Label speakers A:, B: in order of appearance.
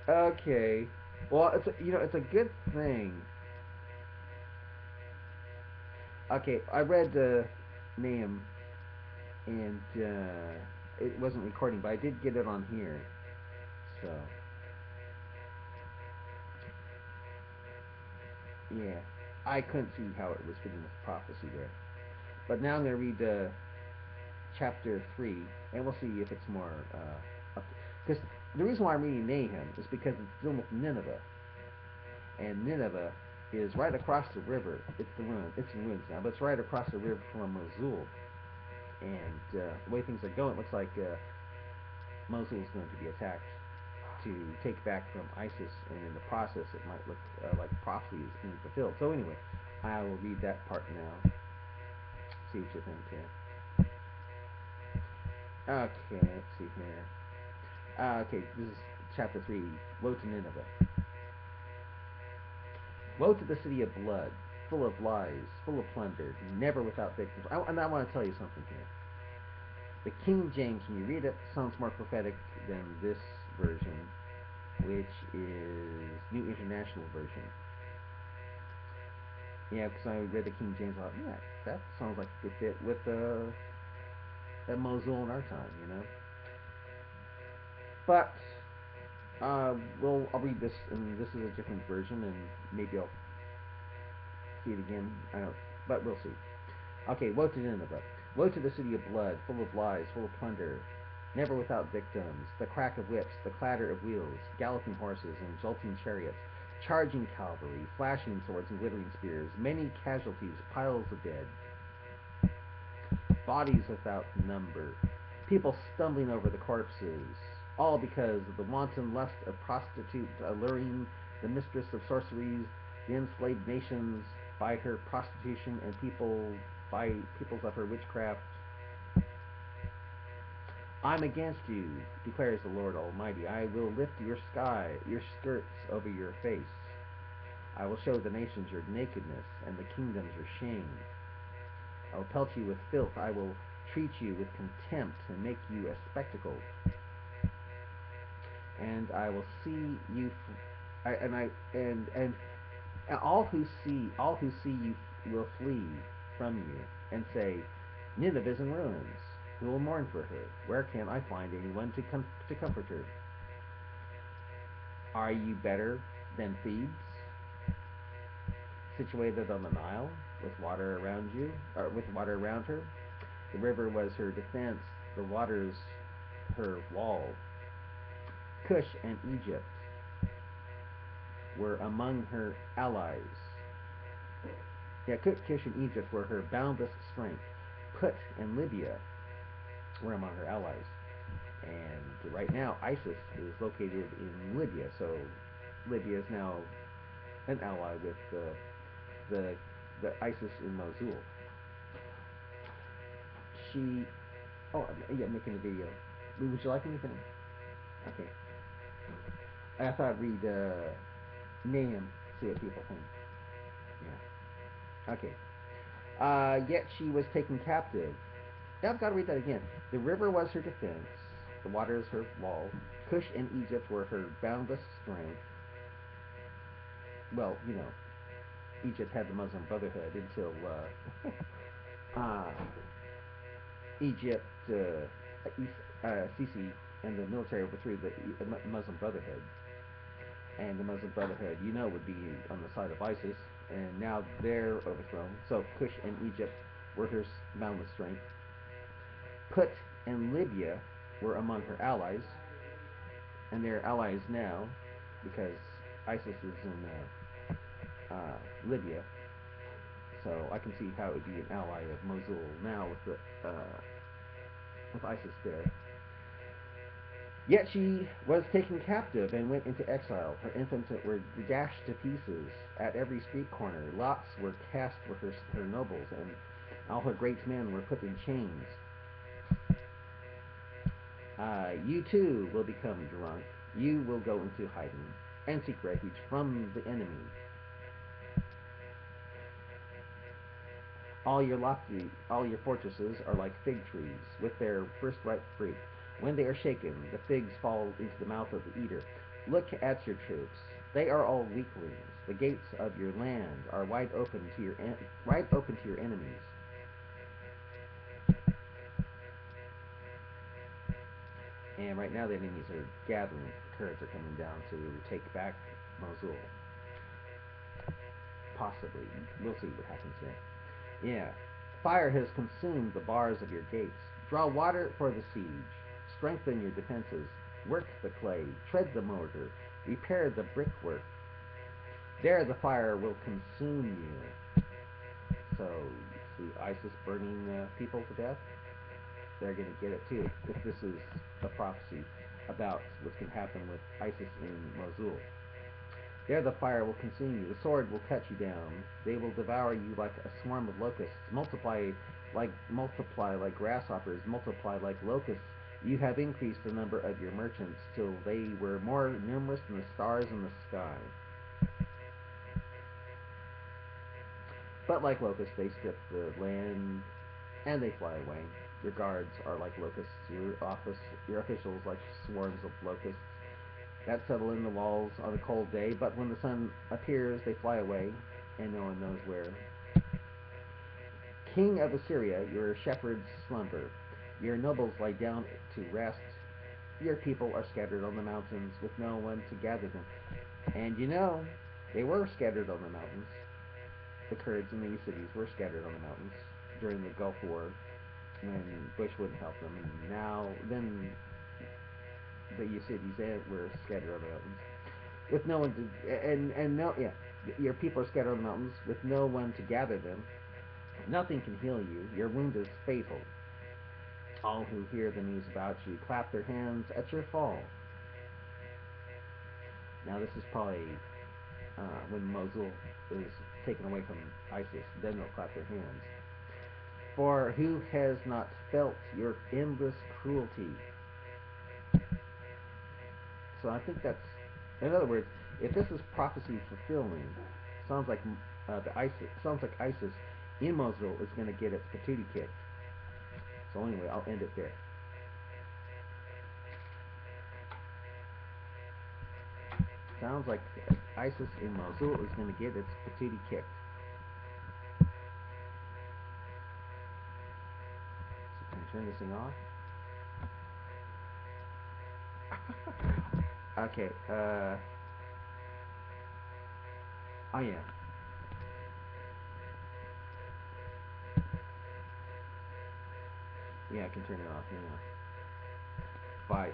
A: Okay. Well, it's a good thing. Okay, I read Nahum, and it wasn't recording, but I did get it on here. So yeah, I couldn't see how it was fitting with prophecy there. But now I'm going to read chapter 3, and we'll see if it's more up. Because the reason why I'm reading Nahum is because it's dealing with Nineveh, and Nineveh is right across the river. It's in ruins now, but it's right across the river from Mosul. And the way things are going, it looks like Mosul is going to be attacked to take back from ISIS, and in the process, it might look like prophecy is being fulfilled. So anyway, I will read that part now. See what you think here. Okay, let's see here. Okay, this is chapter 3. Woe to Nineveh. Woe to the city of blood, full of lies, full of plunder, never without victims. And I want to tell you something here. The King James, when you read it, sounds more prophetic than this version, which is New International Version. Yeah, because I read the King James, I thought, yeah, that sounds like it fit with Mosul in our time. But I'll read this, and this is a different version, and maybe I'll see it again. I don't, but we'll see. Okay, woe to Nineveh. Woe to the city of blood, full of lies, full of plunder, never without victims, the crack of whips, the clatter of wheels, galloping horses and jolting chariots, charging cavalry, flashing swords and glittering spears, many casualties, piles of dead, bodies without number, people stumbling over the corpses, all because of the wanton lust of prostitutes alluring the mistress of sorceries, the enslaved nations by her prostitution, and peoples of her witchcraft. I'm against you, declares the Lord Almighty. I will lift your skirts over your face. I will show the nations your nakedness, and the kingdoms your shame. I will pelt you with filth. I will treat you with contempt and make you a spectacle. And I will see you, and all who see you will flee from you and say, Nineveh is in ruins. Who will mourn for her? Where can I find anyone to comfort her? Are you better than Thebes, situated on the Nile, with water around you, or with water around her? The river was her defense, the waters her wall. Cush and Egypt were among her allies. Yeah, Cush and Egypt were her boundless strength. Put and Libya were among her allies. And right now, ISIS is located in Libya, so Libya is now an ally with the the ISIS in Mosul. She, oh yeah, making a video. Would you like anything? Okay. I thought I'd read Nahum, see what people think. Yeah. Okay. Yet she was taken captive. Yeah, I've got to read that again. The river was her defense, the waters her wall. Cush and Egypt were her boundless strength. Well, Egypt had the Muslim Brotherhood until Egypt, Sisi, and the military overthrew the Muslim Brotherhood. And the Muslim Brotherhood, would be on the side of ISIS, and now they're overthrown. So Cush and Egypt were her boundless strength. Put and Libya were among her allies, and they're allies now because ISIS is in Libya. So I can see how it would be an ally of Mosul now with ISIS there. Yet she was taken captive and went into exile. Her infants were dashed to pieces at every street corner. Lots were cast for her nobles, and all her great men were put in chains. You too will become drunk. You will go into hiding and seek refuge from the enemy. All your fortresses are like fig trees with their first ripe fruit. When they are shaken, the figs fall into the mouth of the eater. Look at your troops. They are all weaklings. The gates of your land are wide open to your enemies. And right now the enemies are gathering. The Kurds are coming down to take back Mosul. Possibly. We'll see what happens there. Yeah. Fire has consumed the bars of your gates. Draw water for the siege. Strengthen your defenses. Work the clay. Tread the mortar. Repair the brickwork. There the fire will consume you. So, see ISIS burning people to death? They're going to get it too if this is a prophecy about what's going to happen with ISIS in Mosul. There the fire will consume you. The sword will cut you down. They will devour you like a swarm of locusts. Multiply like grasshoppers. Multiply like locusts. You have increased the number of your merchants till they were more numerous than the stars in the sky. But like locusts, they strip the land and they fly away. Your guards are like locusts. Your officials like swarms of locusts that settle in the walls on a cold day, but when the sun appears, they fly away, and no one knows where. King of Assyria, your shepherds slumber. Your nobles lie down to rest. Your people are scattered on the mountains with no one to gather them. And you know, they were scattered on the mountains. The Kurds in these cities were scattered on the mountains during the Gulf War when Bush wouldn't help them, and then the Yazidis were scattered on the mountains with no one to and no yeah your people are scattered on the mountains with no one to gather them. Nothing can heal you. Your wound is fatal. All who hear the news about you clap their hands at your fall. Now this is probably when Mosul is taken away from ISIS. Then they'll clap their hands. For who has not felt your endless cruelty? So I think that's, in other words, if this is prophecy fulfilling, sounds like ISIS in Mosul is going to get its patootie kicked. So anyway, I'll end it there. Sounds like ISIS in Mosul is going to get its patootie kicked. So can I turn this thing off? Okay. Oh yeah. Yeah, I can turn it off now. Bye.